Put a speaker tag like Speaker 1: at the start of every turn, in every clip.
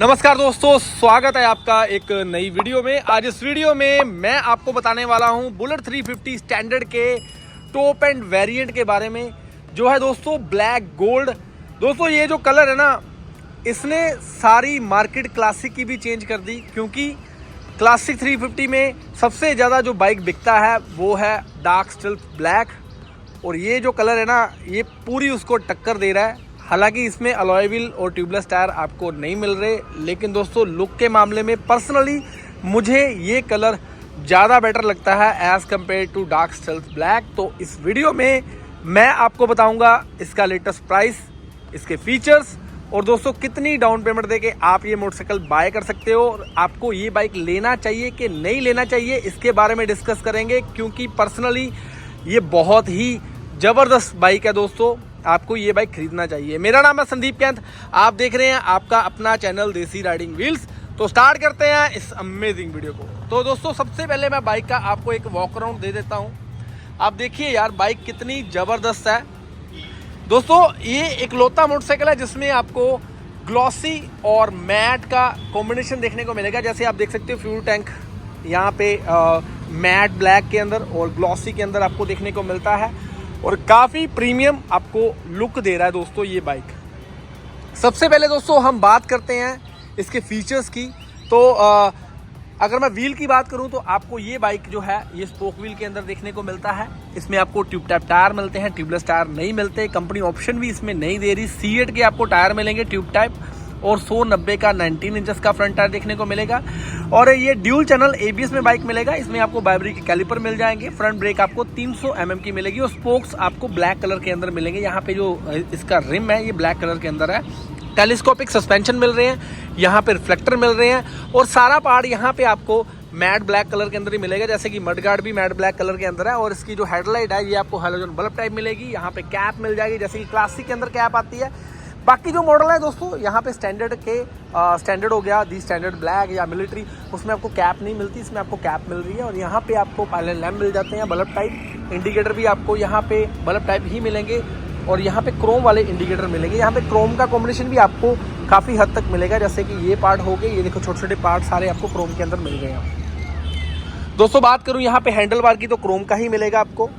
Speaker 1: नमस्कार दोस्तों, स्वागत है आपका एक नई वीडियो में। आज इस वीडियो में मैं आपको बताने वाला हूं बुलेट 350 स्टैंडर्ड के टॉप एंड वेरिएंट के बारे में, जो है दोस्तों ब्लैक गोल्ड। दोस्तों ये जो कलर है ना, इसने सारी मार्केट क्लासिक की भी चेंज कर दी, क्योंकि क्लासिक 350 में सबसे ज़्यादा जो बाइक बिकता है वो है डार्क स्टिल्थ ब्लैक, और ये जो कलर है ना, ये पूरी उसको टक्कर दे रहा है। हालांकि इसमें अलॉय व्हील और ट्यूबलेस टायर आपको नहीं मिल रहे, लेकिन दोस्तों लुक के मामले में पर्सनली मुझे ये कलर ज़्यादा बेटर लगता है as compare to dark stealth black. तो इस वीडियो में मैं आपको बताऊंगा इसका लेटेस्ट प्राइस, इसके फीचर्स, और दोस्तों कितनी डाउन पेमेंट देके आप ये मोटरसाइकिल बाय कर सकते हो, और आपको ये बाइक लेना चाहिए कि नहीं लेना चाहिए, इसके बारे में डिस्कस करेंगे। क्योंकि पर्सनली ये बहुत ही ज़बरदस्त बाइक है दोस्तों, आपको ये बाइक खरीदना चाहिए। मेरा नाम है संदीप कैंथ, आप देख रहे हैं आपका अपना चैनल देसी राइडिंग व्हील्स। तो स्टार्ट करते हैं इस अमेजिंग वीडियो को। तो दोस्तों सबसे पहले मैं बाइक का आपको एक वॉक अराउंड दे देता हूं। आप देखिए यार बाइक कितनी ज़बरदस्त है दोस्तों। ये इकलौता मोटरसाइकिल है जिसमें आपको ग्लॉसी और मैट का कॉम्बिनेशन देखने को मिलेगा। जैसे आप देख सकते हो फ्यूल टैंक यहाँ पे मैट ब्लैक के अंदर और ग्लॉसी के अंदर आपको देखने को मिलता है, और काफ़ी प्रीमियम आपको लुक दे रहा है दोस्तों ये बाइक। सबसे पहले दोस्तों हम बात करते हैं इसके फीचर्स की। तो अगर मैं व्हील की बात करूं तो आपको ये बाइक जो है ये स्पोक व्हील के अंदर देखने को मिलता है। इसमें आपको ट्यूब टाइप टायर मिलते हैं, ट्यूबलेस टायर नहीं मिलते। कंपनी ऑप्शन भी इसमें नहीं दे रही। C8 के आपको टायर मिलेंगे ट्यूब टाइप, और 190 का 19 इंचेस का फ्रंट टायर देखने को मिलेगा। और ये ड्यूल चैनल ABS में बाइक मिलेगा। इसमें आपको बाइबरी के कैलिपर मिल जाएंगे। फ्रंट ब्रेक आपको 300 mm की मिलेगी, और स्पोक्स आपको ब्लैक कलर के अंदर मिलेंगे। यहाँ पे जो इसका रिम है ये ब्लैक कलर के अंदर है। टेलीस्कोपिक सस्पेंशन मिल रहे हैं, यहाँ पे रिफ्लेक्टर मिल रहे हैं, और सारा पार्ट यहाँ पे आपको मैट ब्लैक कलर के अंदर ही मिलेगा। जैसे कि मडगार्ड भी मैट ब्लैक कलर के अंदर है, और इसकी जो हेडलाइट है ये आपको हैलोजन बल्ब टाइप मिलेगी। यहाँ पे कैप मिल जाएगी, जैसे कि क्लासिक के अंदर कैप आती है। बाकी जो मॉडल है दोस्तों यहाँ पे स्टैंडर्ड हो गया, दी स्टैंडर्ड ब्लैक या मिलिट्री, उसमें आपको कैप नहीं मिलती, इसमें आपको कैप मिल रही है। और यहाँ पे आपको पायलट लैम्प मिल जाते हैं, बल्ब टाइप इंडिकेटर भी आपको यहाँ पे बल्ब टाइप ही मिलेंगे, और यहाँ पे क्रोम वाले इंडिकेटर मिलेंगे। यहाँ पे क्रोम का कॉम्बिनेशन भी आपको काफ़ी हद तक मिलेगा। जैसे कि ये पार्ट हो गए, ये देखो छोटे छोटे पार्ट सारे आपको क्रोम के अंदर मिल गए हैं दोस्तों। बात करूँ यहाँ पे हैंडल बार की तो क्रोम का ही मिलेगा आपको।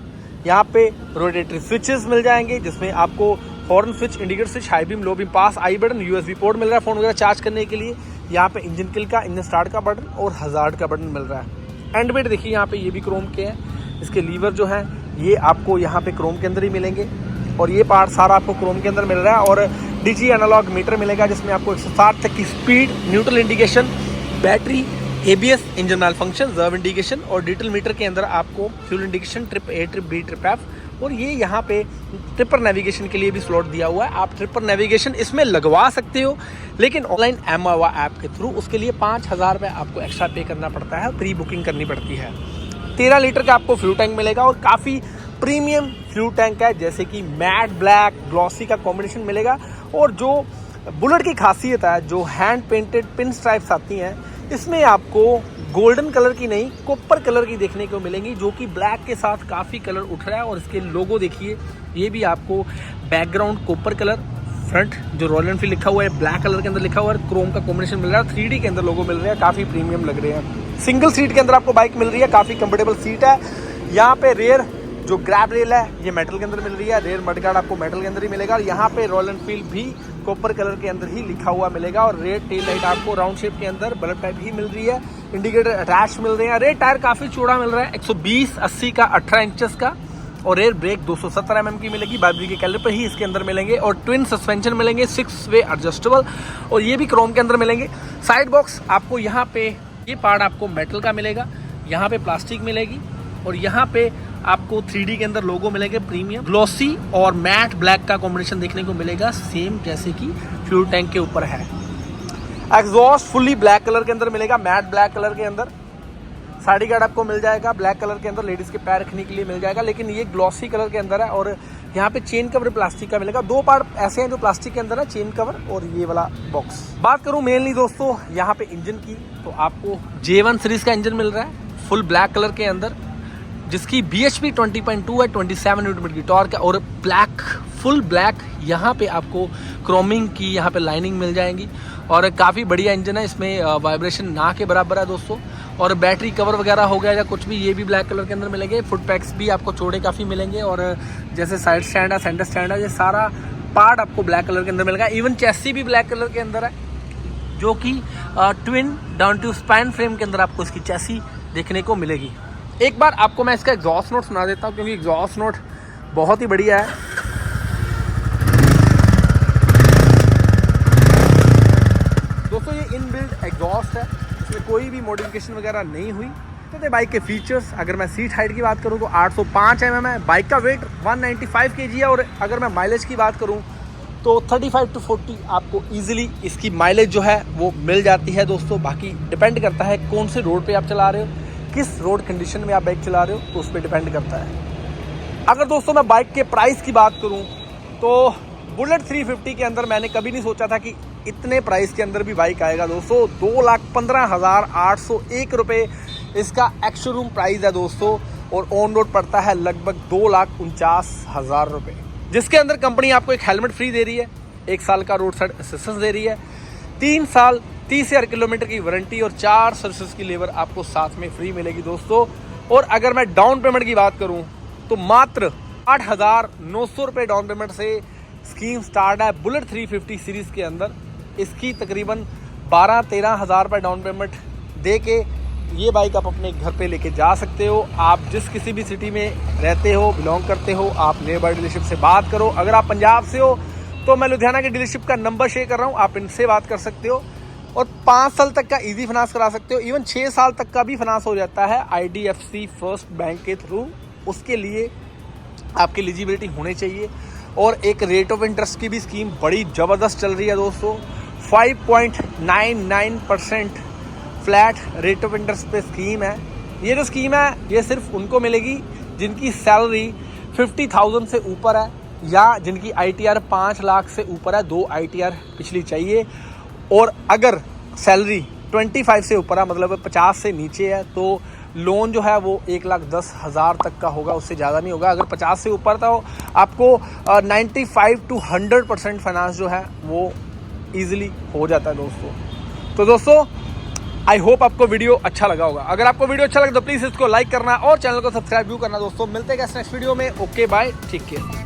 Speaker 1: यहाँ पे रोटेटरी स्विचेस मिल जाएंगे, जिसमें आपको horn switch, indicator switch, high beam, low beam, pass, I button, USB port मिल रहा है फ़ोन वगैरह चार्ज करने के लिए। यहाँ पे इंजन किल का, इंजन स्टार्ट का बटन और हजार्ड का बटन मिल रहा है। एंड बेट देखिए यहाँ पे ये भी क्रोम के हैं। इसके लीवर जो हैं ये आपको यहाँ पे क्रोम के अंदर ही मिलेंगे, और ये पार्ट सारा आपको क्रोम के अंदर मिल रहा है। और डिजी एनालॉग मीटर मिलेगा, जिसमें आपको 160 तक की speed, neutral indication, battery, ABS, engine malfunction, जर्व इंडिकेशन, और डिटेल मीटर के अंदर आपको fuel indication, trip A, trip B, trip F, और ये यहाँ पे ट्रिपर नेविगेशन के लिए भी स्लॉट दिया हुआ है। आप ट्रिपर नेविगेशन इसमें लगवा सकते हो, लेकिन ऑनलाइन एमआवा ऐप के थ्रू उसके लिए 5000 रुपये आपको एक्स्ट्रा पे करना पड़ता है, प्री बुकिंग करनी पड़ती है। 13 लीटर का आपको फ्यूल टैंक मिलेगा, और काफ़ी प्रीमियम फ्यूल टैंक है। जैसे कि मैट ब्लैक ग्लॉसी का कॉम्बिनेशन मिलेगा, और जो बुलेट की खासियत है, जो हैंड पेंटेड पिन स्ट्राइप्स आती हैं, इसमें आपको गोल्डन कलर की नहीं कॉपर कलर की देखने को मिलेंगी, जो कि ब्लैक के साथ काफ़ी कलर उठ रहा है। और इसके लोगो देखिए, ये भी आपको बैकग्राउंड कॉपर कलर, फ्रंट जो रॉयल एनफील्ड लिखा हुआ है ब्लैक कलर के अंदर लिखा हुआ है, क्रोम का कॉम्बिनेशन मिल रहा है, 3D के अंदर लोगो मिल रहे हैं, काफ़ी प्रीमियम लग रहे हैं। सिंगल सीट के अंदर आपको बाइक मिल रही है, काफ़ी कंफर्टेबल सीट है। यहाँ पे रेयर जो ग्रैब रेल है ये मेटल के अंदर मिल रही है, रेयर मडगार्ड आपको मेटल के अंदर ही मिलेगा, और यहाँ पे रॉयल एनफील्ड भी कॉपर कलर के अंदर ही लिखा हुआ मिलेगा। और रेड टेल लाइट आपको राउंड शेप के अंदर बल्ब टाइप ही मिल रही है, इंडिकेटर अटैच मिल रहे हैं। रेड टायर काफ़ी चौड़ा मिल रहा है, 120/80 का 18 इंचेस का, और रेयर ब्रेक 270 mm की मिलेगी। बाइबरी के कैलिपर ही इसके अंदर मिलेंगे, और ट्विन सस्पेंशन मिलेंगे, 6 वे एडजस्टेबल, और ये भी क्रोम के अंदर मिलेंगे। साइड बॉक्स आपको यहाँ पे ये पार्ट आपको मेटल का मिलेगा, यहाँ पे प्लास्टिक मिलेगी, और यहाँ पे आपको 3D के अंदर लोगो मिलेंगे प्रीमियम। ग्लॉसी और मैट ब्लैक का कॉम्बिनेशन देखने को मिलेगा, सेम जैसे कि फ्यूल टैंक के ऊपर है। एग्जॉस्ट फुल्ली ब्लैक कलर के अंदर मिलेगा, मैट ब्लैक कलर के अंदर। साइड गार्ड आपको मिल जाएगा ब्लैक कलर के अंदर, लेडीज के पैर रखने के लिए मिल जाएगा, लेकिन ये ग्लॉसी कलर के अंदर है। और यहाँ पे चेन कवर प्लास्टिक का मिलेगा। 2 पार्ट ऐसे हैं जो प्लास्टिक के अंदर है, चेन कवर और ये वाला बॉक्स। बात करूँ मेनली दोस्तों यहाँ पे इंजन की, तो आपको J1 सीरीज का इंजन मिल रहा है फुल ब्लैक कलर के अंदर, जिसकी BHP 20.2 है, 27 न्यूटन की टॉर्क है, और ब्लैक फुल ब्लैक यहाँ पे आपको क्रोमिंग की यहाँ पे लाइनिंग मिल जाएंगी। और काफ़ी बढ़िया इंजन है, इसमें वाइब्रेशन ना के बराबर है दोस्तों। और बैटरी कवर वगैरह हो गया या कुछ भी, ये भी ब्लैक कलर के अंदर मिलेंगे। फुट पैक्स भी आपको चौड़े काफ़ी मिलेंगे, और जैसे साइड स्टैंड है, सेंटर स्टैंड है, ये सारा पार्ट आपको ब्लैक कलर के अंदर मिलेगा। इवन चेसी भी ब्लैक कलर के अंदर है, जो कि twin down to spine frame के अंदर आपको इसकी चेसी देखने को मिलेगी। एक बार आपको मैं इसका एग्जॉस्ट नोट सुना देता हूँ, क्योंकि एग्जॉस्ट नोट बहुत ही बढ़िया है। दोस्तों ये इनबिल्ट एग्जॉस्ट है, इसमें कोई भी मॉडिफिकेशन वगैरह नहीं हुई। तो बाइक के फीचर्स, अगर मैं सीट हाइट की बात करूं तो 805 mm है, बाइक का वेट 195 kg है, और अगर मैं माइलेज की बात करूं तो 35 to 40 आपको ईजिली इसकी माइलेज जो है वो मिल जाती है दोस्तों। बाकी डिपेंड करता है कौन से रोड पे आप चला रहे हो, किस रोड कंडीशन में आप बाइक चला रहे हो, तो उस पर डिपेंड करता है। अगर दोस्तों मैं बाइक के प्राइस की बात करूं तो बुलेट 350 के अंदर मैंने कभी नहीं सोचा था कि इतने प्राइस के अंदर भी बाइक आएगा दोस्तों। 2,15,801 रुपये इसका एक्स शोरूम प्राइस है दोस्तों, और ऑन रोड पड़ता है लगभग 2,49,000 रुपये, जिसके अंदर कंपनी आपको एक हेलमेट फ्री दे रही है, 1 साल का रोड साइड असिस्टेंस दे रही है, 3 साल 30,000 किलोमीटर की वारंटी और 4 सर्विसेज की लेबर आपको साथ में फ्री मिलेगी दोस्तों। और अगर मैं डाउन पेमेंट की बात करूं तो मात्र 8,900 रुपये डाउन पेमेंट से स्कीम स्टार्ट है बुलेट 350 सीरीज़ के अंदर। इसकी तकरीबन 12-13 हज़ार रुपये डाउन पेमेंट दे के ये बाइक आप अपने घर पे लेके जा सकते हो। आप जिस किसी भी सिटी में रहते हो, बिलोंग करते हो, आप नियर बाय डीलरशिप से बात करो। अगर आप पंजाब से हो तो मैं लुधियाना के डीलरशिप का नंबर शेयर कर रहा हूँ, आप इनसे बात कर सकते हो। और 5 साल तक का इजी फाइनेंस करा सकते हो, इवन 6 साल तक का भी फाइनेंस हो जाता है IDFC फर्स्ट बैंक के थ्रू। उसके लिए आपकी एलिजिबिलिटी होनी चाहिए। और एक रेट ऑफ इंटरेस्ट की भी स्कीम बड़ी ज़बरदस्त चल रही है दोस्तों, 5.99% फ्लैट रेट ऑफ इंटरेस्ट पे स्कीम है। ये जो स्कीम है ये सिर्फ उनको मिलेगी जिनकी सैलरी 50,000 से ऊपर है, या जिनकी ITR 5 लाख से ऊपर है, 2 ITR पिछली चाहिए। और अगर सैलरी 25 से ऊपर है, मतलब 50 से नीचे है, तो लोन जो है वो 1,10,000 तक का होगा, उससे ज़्यादा नहीं होगा। अगर 50 से ऊपर था तो आपको 95 to 100% फाइनेंस जो है वो ईजिली हो जाता है दोस्तों। तो दोस्तों आई होप आपको वीडियो अच्छा लगा होगा। अगर आपको वीडियो अच्छा लगा तो प्लीज़ इसको लाइक करना और चैनल को सब्सक्राइब भी करना दोस्तों। मिलते हैं नेक्स्ट वीडियो में। ओके बाय, ठीक है।